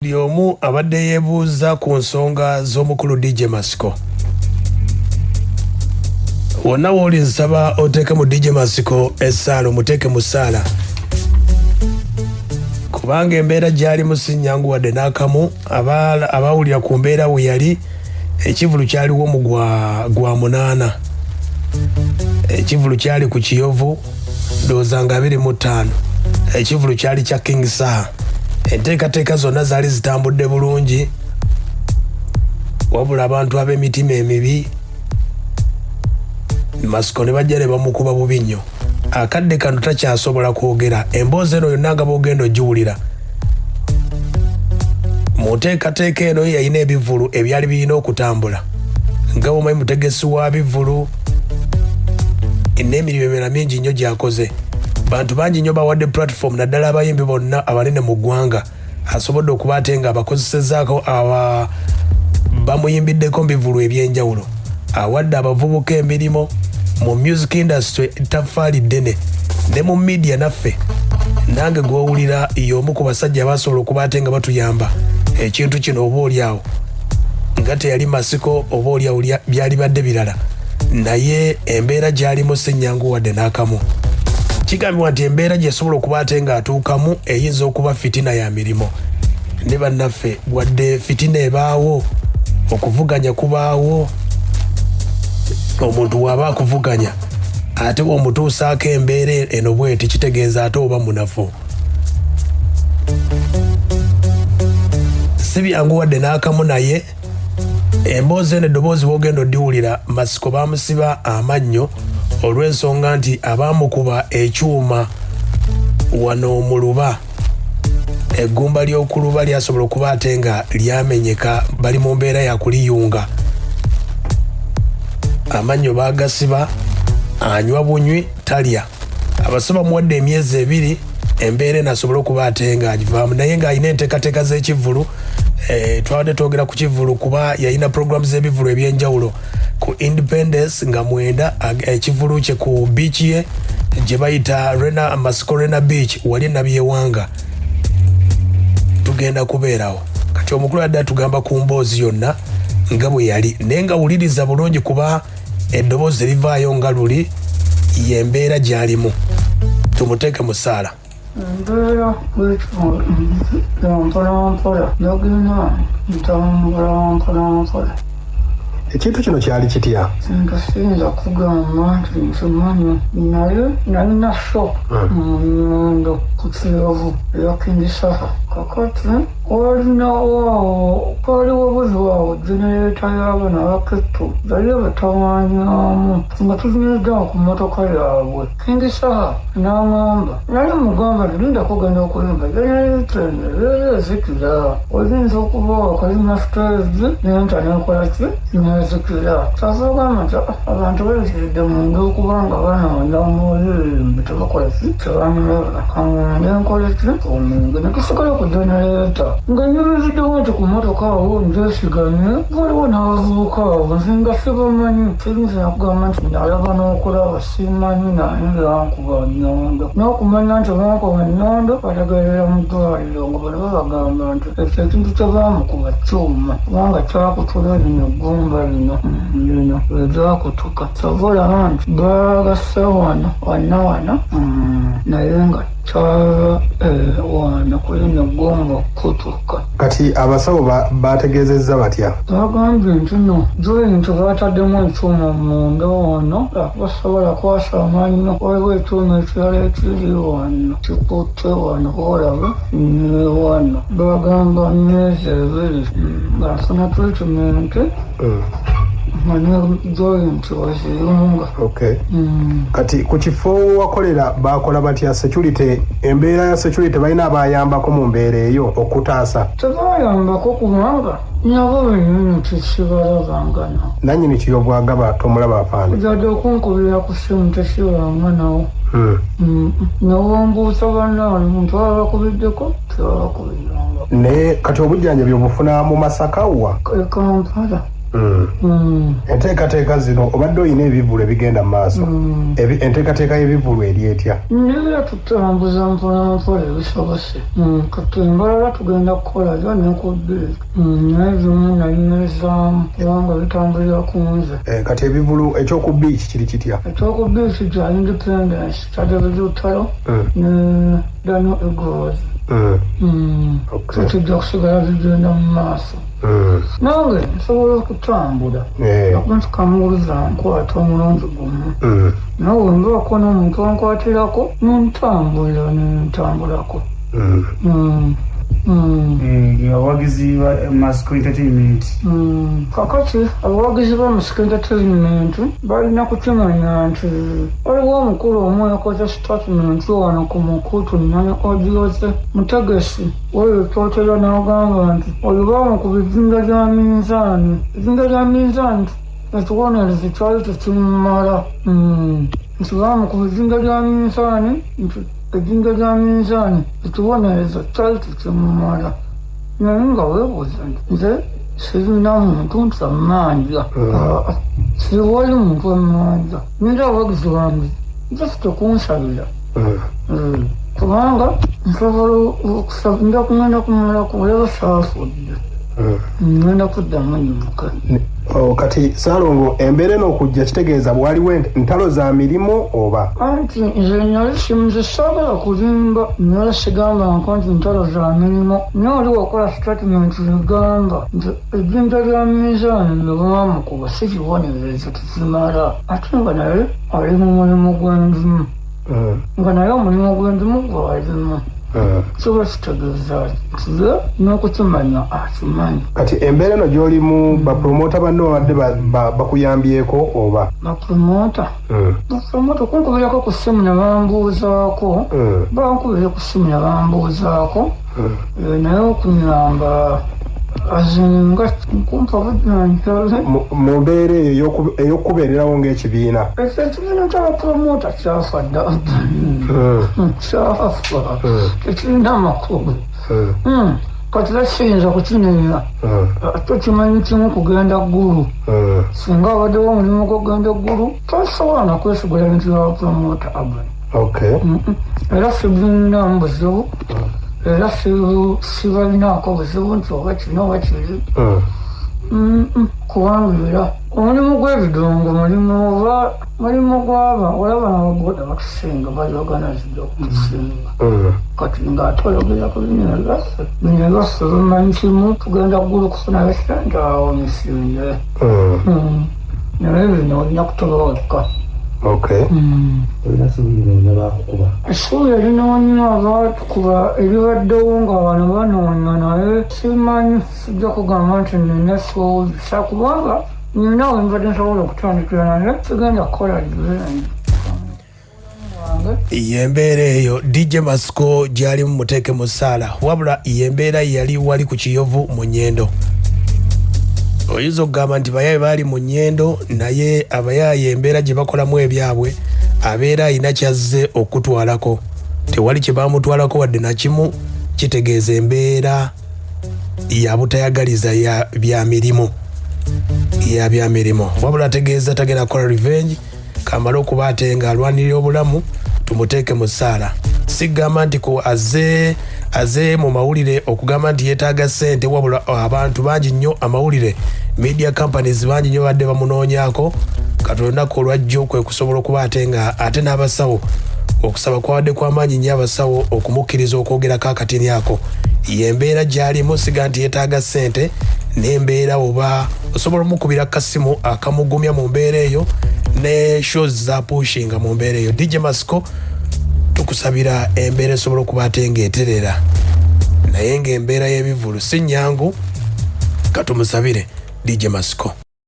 Lyomu abadde yeebuuza ku nsonga z'omukulu DJ Masiko. Wonna w'oli nsaba oteeke mu DJ Masiko essaala omuteeke mu ssaala. Kubanga embeera gy'alimu si nnyangu wadde n'akamu, abaawulira ku mbeera we yali, ekivulu kyaliwo mu gwa munaana. Ekivulu kyali ku Kiyovu, ndowooza nga 25. Ekivulu kyali kya King Saha. Enteekateeka zonna zaali zitambudde bulungi, wabula abantu ab'emitima emibi Masiko ne bajja ne bamukuba bubi nnyo. Akadde kano takyasobola kwogera, emboozi eno yonna nga bw'ogenda ogiwulira. Mu nteekateeka eno yalina ebivvulu ebyali birina okutambula. Nga bw'omanyi mutegesi wa bivvulu, n'emirimu emirala mingi nnyo gy'akoze. Bantu bangi nnyo bawadde platform naddala abayimbi bonna abanene mu ggwanga asobodde okuba ate nga abakozesezzaako bamuyimbiddeko mu bivvulu eby'enjawulo. Awadde abavubuka emirimu mu music industry ettaffaali ddene ne mu media naffe. Nange gw'owulira y'omu ku basajja abasobola okuba ate nga batuyamba ekintu kino oboolyawo nga teyali Masiko oboolyawo byali badde birala, naye embeera gy'alimu si nnyangu wadde n'akamu. Kigambibwa nti embeera gy'esobola okuba ate ng'atuukamu eyinza okuba fitina ya mirimo. Ne bannaffe wadde fitina ebaawo, okuvuganya kubaawo, omuntu bw'aba akuvuganya ate bw'omutuusaako embeera eno bw'eti kitegeeza ate oba munafu. Si byangu wadde n'akamu, naye emboozi eno eddoboozi bw'ogenda oddiwulira, Masiko baamusiba amannyo olw'ensonga nti abaamukuba ekyuma wano mu luba, eggumba ly'okuluba lyasobola okuba ate nga lyamenyeka, bali mu mbeera ya kuliyunga. Amannyo baagasiba, anywa bunywi talya. Abasaba muwadde emyezi 2 embeera eno asobole okuba ate nga agivaamu, naye ng'alina enteekateeka z'ekivvulu. Twabadde twogera ku kivvulu kuba yalina programu z'ebivvulu eby'enjawulo ku Independence nga 9, ekivvulu kye ku beach ye gye bayita Masiko Rena Beach wali Nabyewanga. Tugenda kubeerawo kati omukulu adde atugamba ku mboozi yonna nga bwe yali, naye nga wuliriza bulungi kuba eddoboozi livaayo nga luli, y'embeera gy'alimu. Tumuteeke mu ssaala. Embeera mpolampola yagenda ntambula mpolampola. Ekintu kino kyali kitya? Siyinza kugamba nti nkimanyi, naye nalina shock mu Nyondo ku Kiyovu eya King Saha. Kakati kwaliwo buzi waawo genereeta y'abaana abaketto bali batawanyamu nga tuzinyiddwa ku mmotoka yaabwe. King Saha n'aŋŋamba, nali mugamba nti linda kugenda okuyimba genereeta eno ezikira, oyinza okuba wakalina stage nenta nekola ki nezikira. Kyavugamba nti abantu beeziridde munda okubanga banoonya omuyimbi tebakola ki tebamulaba. Nenkola ki omwenge ne tusigala ku genereeta nga nyumiziddewo nti ku mmotoka awo nzeesigamye, waliwo n'abavubuka awo nzinga sibamanyi. Siyinza nakugamba nti nalaba n'okulaba simanyi nani yankuba Nyondo, n'okumanya nti bankuba Nyondo bategeerera mu ddwaliro nga bano babagamba nti ekyo ekintu kye baamukuba kyuma kubanga kyakutula lino eggumba lino ezaakutuka. Sobola nti baagasa wano naye nga kyava wano kulina eggumba okutuka. Kati abasawo bategeezezza batya? Bagambye nti no joyinti baataddemu ekyuma munda wano basobola kwasa amaanyi no waliwo ekyuma ekirala ekiri wano kikutte wano olabe ne wano. Bagamba myezi 2 ng'afuna treatment joint waziyunga. Okay. Kati ku kifo wakolera bakola batya security? Embeera ya security balina abayambako mu mbeera eyo okutaasa? Tebayambako kubanga nabo benyini tesibalabangana. Nannyini Kiyovu agaba tomulaba afaana? Jadde okunkubira ku ssimu tesibanganawo. Nawambuusa bannaani muntu abakubiddeko tebabakubiddanga. Naye kati obujjanjabi obufuna mu Masaka wa? Kampala. enteekateeka zino obadde olina ebivulu ebigenda mu maaso enteekateeka y'ebivulu eri etya? Nibyo tutambuza mpolampola ebisobose kati embalala tugenda kukola zo nekubiri naye zimu nayinezaamu kubanga bitambulira ku nze. Kati ebivulu ekyoku beach kiri kitya? Ekyoku beach kya Independence kyadebeza Utalo ne Daniel Eagles. Kijja kusigala bigenda mu maaso. Nange nsobola okutambula nakunti kamubuuza nkwata omulungi gumu nawe mbaako n'omuntu ankwatirako nentambulako. Abawagizi ba Masco Entertainment kakati abawagizi ba Masco Entertainment balina kukimanya nti waliwo omukulu omu yakoze statement wano ku mukutu nane odioze Mutegesi oyo twotera n'agamba nti oyo bamu ku bizinga bya minzaani ebizinga bya minzaani ekibonerezo kyali tekimumala nti bamu ku bizinga bya minzaani nti ebizinga bya minzaani ekibonerezo kyali tekimumala naye nga weebuuza nti nze sirina muntu nti amanja siwali muntu amanja nira abagizi bange just okunsabira kubanga nsobola okusaba nja kugenda kumala kuleba saafudde ngenda kuddamu nyimuka. Kati Ssaalongo embeera eno okujja kitegeeza bwaliwo ntalo za mirimu oba? Anti nze nali simuze saagala kulimba nala sigamba nti ntalo za mirimu naye oliwo okola statement ligamba nti ejjinja lya minzaani lyebamukuba si kibonerezo tekimala ate nga naye ali mu mulimu gw'endimu nga naye omulimu gw'endimu gwalimu kiba kitegeeza nti ye n'okukimanya akimanyi. Kati embeera eno gy'olimu bapromota banno babadde bakuyambyeko oba? Bapromota kunkubirako ku ssimu ne bambuuzaako bankubire ku ssimu ne bambuuzaako naye okunyamba azinga nkumpa bujjanjabi mu mbeera eyo ey'okubeererawo ng'ekibiina. Ekibiina ky'abapromota kyafa dda kyafa tekirina amakulu kati takiyinza kukinenya ate kimanyi kimu kugenda ggulu singa abaddewo omulimu gwogenda eggulu tosobola nakwesigula bintu byabapromota abani era sibinamu buzibu era sibalinaako buzibu nti oba kino oba kiri kubanga era omulimu gw'ebidongo mulimu gwaba olaba nabagoda batusinga bayogana zijja okutusinga kati ng'ate oyogera ku bino ebyaffe bimanyi kimu tugenda ggulu kufunayo sente awo misinde naye bino olina kutolooka. Essuubi erinoonya abaatukuba eribaddewo nga wano banoonya naye simanyi sijja kugamba nti nina essuubi kubanga nina we mbadde nsobola okutandikira naye sigenda kukola libengi. Yembeera eyo DJ Masco gyali mu muteeke mu ssaala wabula yembeera yali wali ku Kiyovu mu Nnyendo. Oyinza okugamba nti bayaye baali mu Nnyendo naye abayaye embeera gye bakolamu ebyabwe abeera alina kyazze okutwalako tewali kye bamutwalako wadde nakimu kitegeeza embeera ya butayagaliza ya bya mirimu wabula ategeeza tagenda kukola revenge kamala okuba ate nga alwanirira obulamu tumuteeke mu ssaala. Sigamba nti ko aze mu mawulire okugamba nti yeetaaga ssente wabula abantu bangi nnyo amawulire media companies bangi nnyo badde bamunoonyaako kati olunaku olwajjo kwe kusobola okuba ate nga ate n'abasawo okusaba kwawadde kw'amaanyi nnyo abasawo okumukkiriza okwogerako akatini ako. Yembeera gy'alimu siga nti yeetaaga ssente n'embeera oba osobola omukubira kasimu akamugumya mu mbeera eyo ne shows za pushinga mu mbeera eyo. DJ Masco tukusabira embeera esobola okuba ate ng'eterera naye ng'embeera y'ebivulu si nnyangu katumusabire DJ Masco.